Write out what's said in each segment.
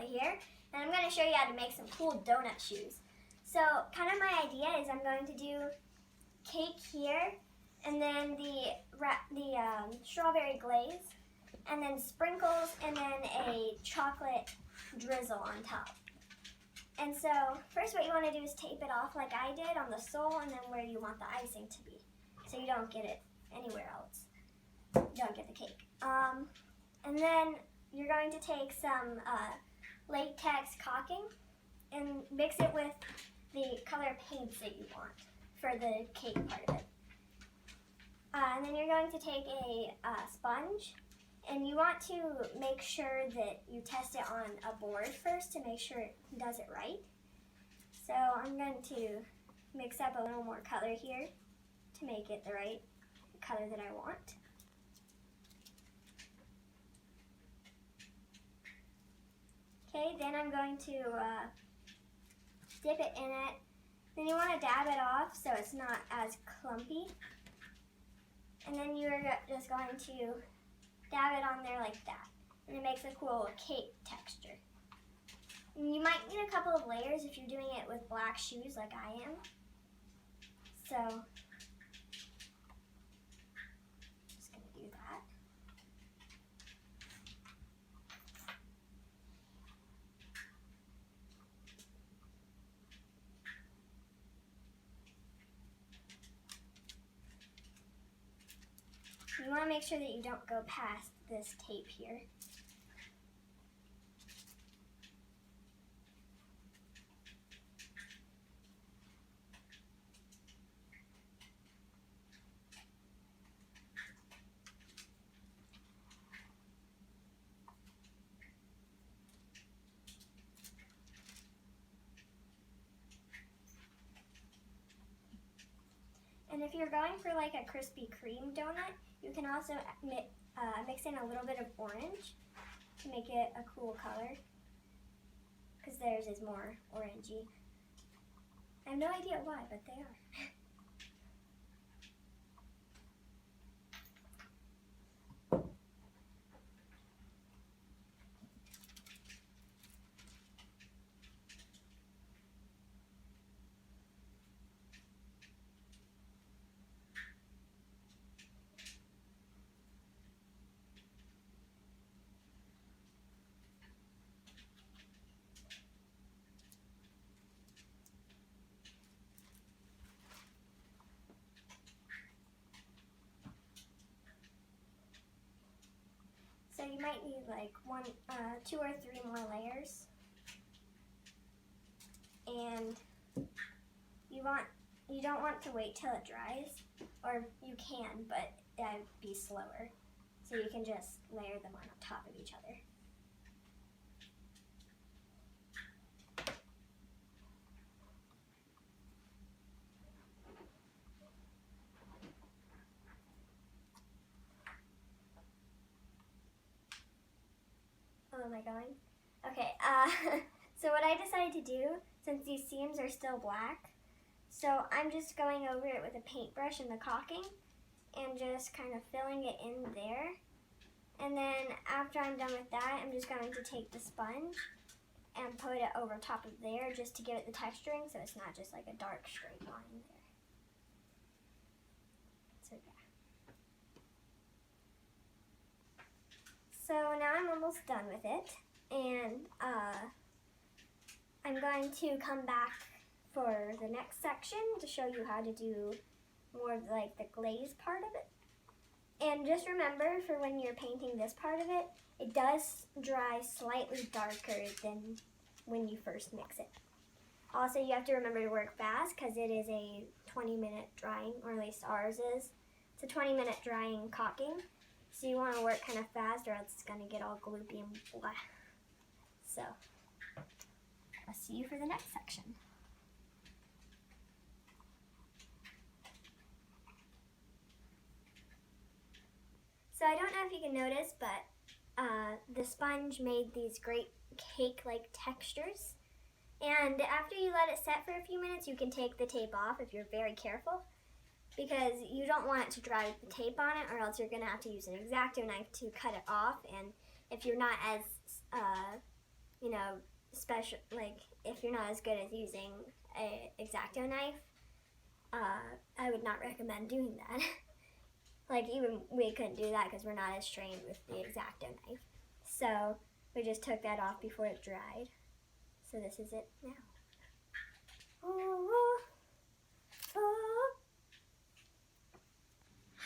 Cosplay here, and I'm going to show you how to make some cool donut shoes. So kind of my idea is I'm going to do cake here, and then the strawberry glaze, and then sprinkles, and then a chocolate drizzle on top. And so first what you want to do is tape it off like I did on the sole and then where you want the icing to be, so you don't get it anywhere else. You don't get the cake. And then you're going to take some latex caulking and mix it with the color paints that you want for the cake part of it. And then you're going to take a sponge, and you want to make sure that you test it on a board first to make sure it does it right. So I'm going to mix up a little more color here to make it the right color that I want. Okay, then I'm going to dip it in it. Then you want to dab it off so it's not as clumpy. And then you're just going to dab it on there like that. And it makes a cool cake texture. And you might need a couple of layers if you're doing it with black shoes like I am. So, just going to do that. You want to make sure that you don't go past this tape here. And if you're going for like a Krispy Kreme donut, you can also mix in a little bit of orange to make it a cool color, because theirs is more orangey. I have no idea why, but they are. So you might need like 2 or 3 more layers, and you don't want to wait till it dries, or you can, but that'd be slower. So you can just layer them on top of each other. Oh, am I going? Okay, so what I decided to do, since these seams are still black, so I'm just going over it with a paintbrush and the caulking, and just kind of filling it in there. And then after I'm done with that, I'm just going to take the sponge and put it over top of there just to give it the texturing, so it's not just like a dark straight line there. So yeah. So now I'm almost done with it, and I'm going to come back for the next section to show you how to do more of like the glaze part of it. And just remember, for when you're painting this part of it, it does dry slightly darker than when you first mix it. Also, you have to remember to work fast because it is a 20-minute drying, or at least ours is. It's a 20-minute drying caulking. So you want to work kind of fast or else it's going to get all gloopy and blah. So, I'll see you for the next section. So I don't know if you can notice, but the sponge made these great cake-like textures. And after you let it set for a few minutes, you can take the tape off if you're very careful, because you don't want it to dry with the tape on it, or else you're going to have to use an X-Acto knife to cut it off. And if you're not as you know, special, like if you're not as good at using a X-Acto knife, I would not recommend doing that. Like even we couldn't do that because we're not as trained with the X-Acto knife. So we just took that off before it dried. So this is it now.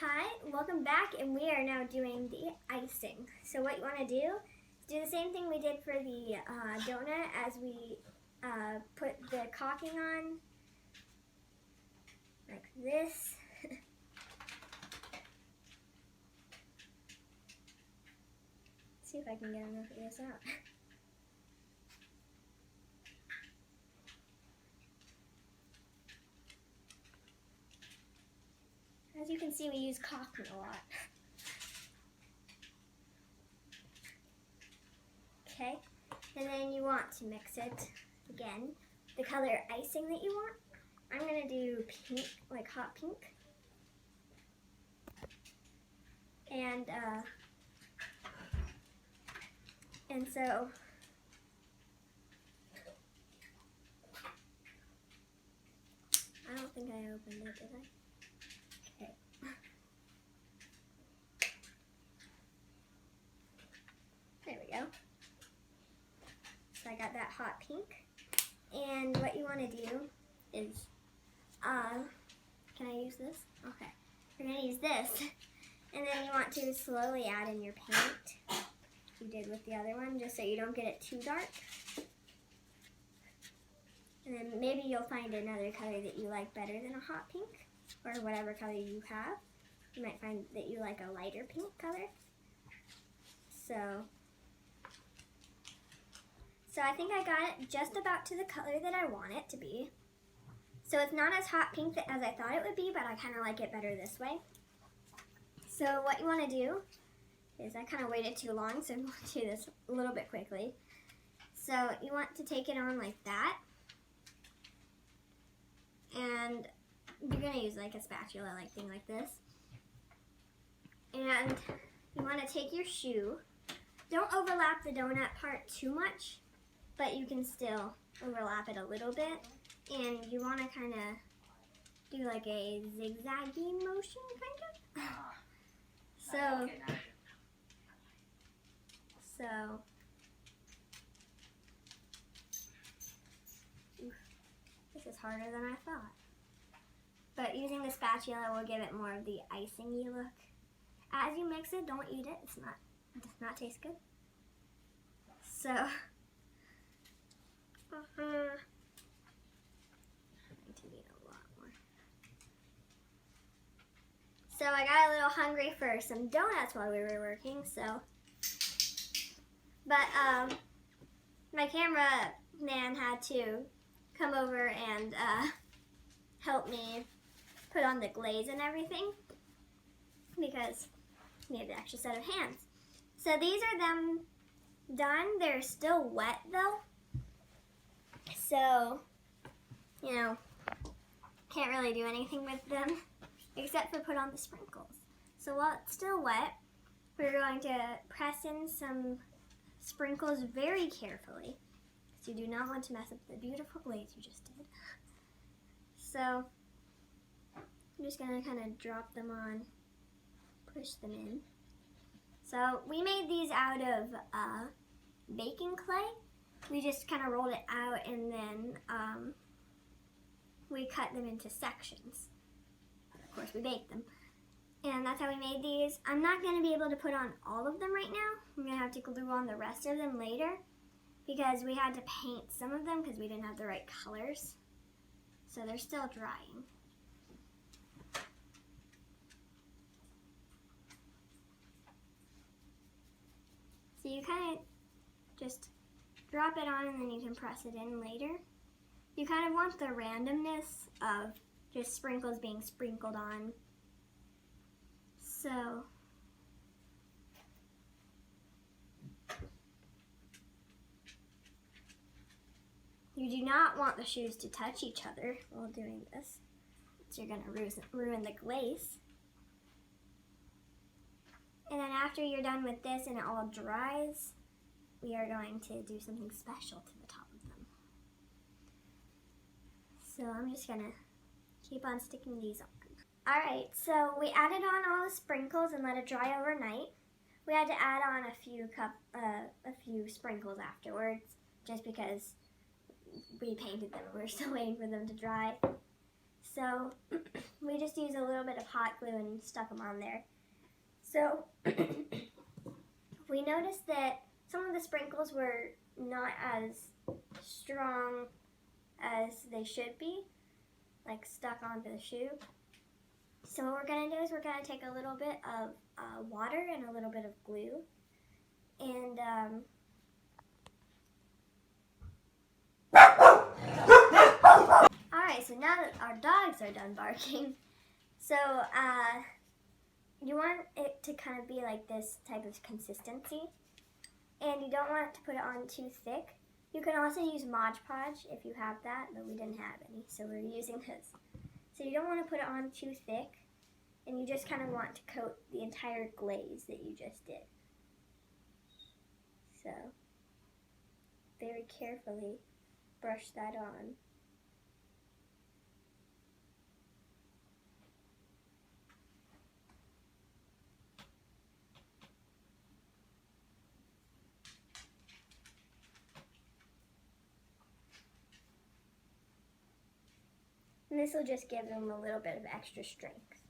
Hi, welcome back, and we are now doing the icing. So what you want to do is do the same thing we did for the donut as we put the caulking on, like this. See if I can get enough of this out. As you can see, we use caulking a lot. Okay, and then you want to mix it again, the color icing that you want. I'm gonna do pink, like hot pink. And so I don't think I opened it, did I? Okay. There we go. So I got that hot pink. And what you want to do is, can I use this? Okay. We're going to use this. And then you want to slowly add in your paint, you did with the other one, just so you don't get it too dark. And then maybe you'll find another color that you like better than a hot pink, or whatever color you have. You might find that you like a lighter pink color. So I think I got it just about to the color that I want it to be. So it's not as hot pink as I thought it would be, but I kind of like it better this way. So what you want to do is, I kind of waited too long, so I'm going to do this a little bit quickly. So you want to take it on like that. And you're going to use like a spatula like thing like this. And you want to take your shoe. Don't overlap the donut part too much, but you can still overlap it a little bit. And you want to kind of do like a zigzaggy motion, kind of. So this is harder than I thought. But using the spatula will give it more of the icing-y look. As you mix it, don't eat it. It does not taste good. So I need to eat a lot more. So I got a little hungry for some donuts while we were working, but my camera man had to come over and help me put on the glaze and everything because we had an extra set of hands. So these are them done. They're still wet though, so you know, can't really do anything with them except for put on the sprinkles. So while it's still wet, we're going to press in some sprinkles very carefully, because you do not want to mess up the beautiful glaze you just did. So I'm just going to kind of drop them on, push them in. So we made these out of baking clay. We just kind of rolled it out and then we cut them into sections. Of course, we baked them. And that's how we made these. I'm not going to be able to put on all of them right now. I'm going to have to glue on the rest of them later because we had to paint some of them because we didn't have the right colors. So they're still drying. So you kind of just drop it on and then you can press it in later. You kind of want the randomness of just sprinkles being sprinkled on. So you do not want the shoes to touch each other while doing this, so you're going to ruin the glaze. And then after you're done with this and it all dries, we are going to do something special to the top of them. So I'm just gonna keep on sticking these on. Alright, so we added on all the sprinkles and let it dry overnight. We had to add on a few sprinkles afterwards, just because we painted them. We were still waiting for them to dry. So we just used a little bit of hot glue and stuck them on there. So we noticed that some of the sprinkles were not as strong as they should be, like stuck onto the shoe. So what we're going to do is we're going to take a little bit of water and a little bit of glue, and alright, so now that our dogs are done barking, so you want it to kind of be like this type of consistency, and you don't want it to put it on too thick. You can also use Mod Podge if you have that, but we didn't have any, so we're using this. So you don't want to put it on too thick, and you just kind of want to coat the entire glaze that you just did. So, very carefully brush that on. And this will just give them a little bit of extra strength.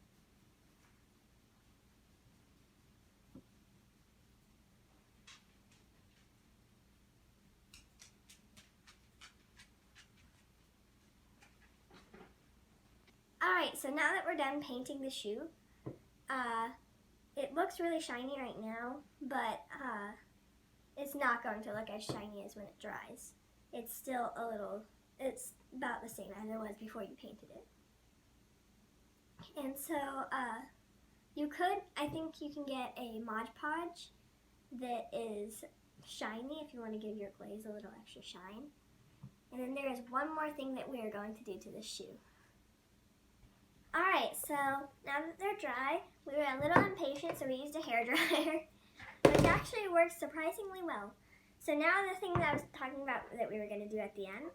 Alright, so now that we're done painting the shoe, it looks really shiny right now, but it's not going to look as shiny as when it dries. It's still it's about the same as it was before you painted it. And so, I think you can get a Mod Podge that is shiny if you want to give your glaze a little extra shine. And then there is one more thing that we are going to do to this shoe. Alright, so now that they're dry, we were a little impatient, so we used a hairdryer, which actually works surprisingly well. So now the thing that I was talking about that we were going to do at the end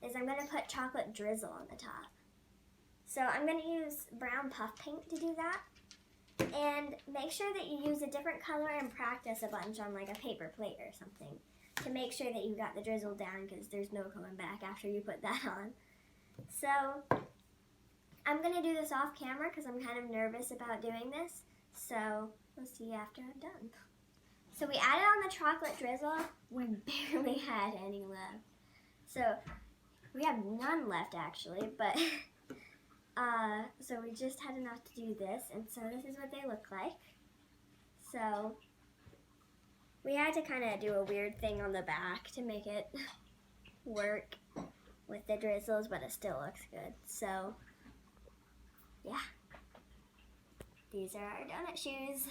is I'm going to put chocolate drizzle on the top. So I'm going to use brown puff paint to do that. And make sure that you use a different color and practice a bunch on like a paper plate or something to make sure that you got the drizzle down, because there's no going back after you put that on. So I'm going to do this off camera because I'm kind of nervous about doing this. So we'll see after I'm done. So we added on the chocolate drizzle. We barely had any left. So we have none left actually, but so we just had enough to do this, and so this is what they look like. So we had to kind of do a weird thing on the back to make it work with the drizzles, but it still looks good. So yeah, these are our donut shoes.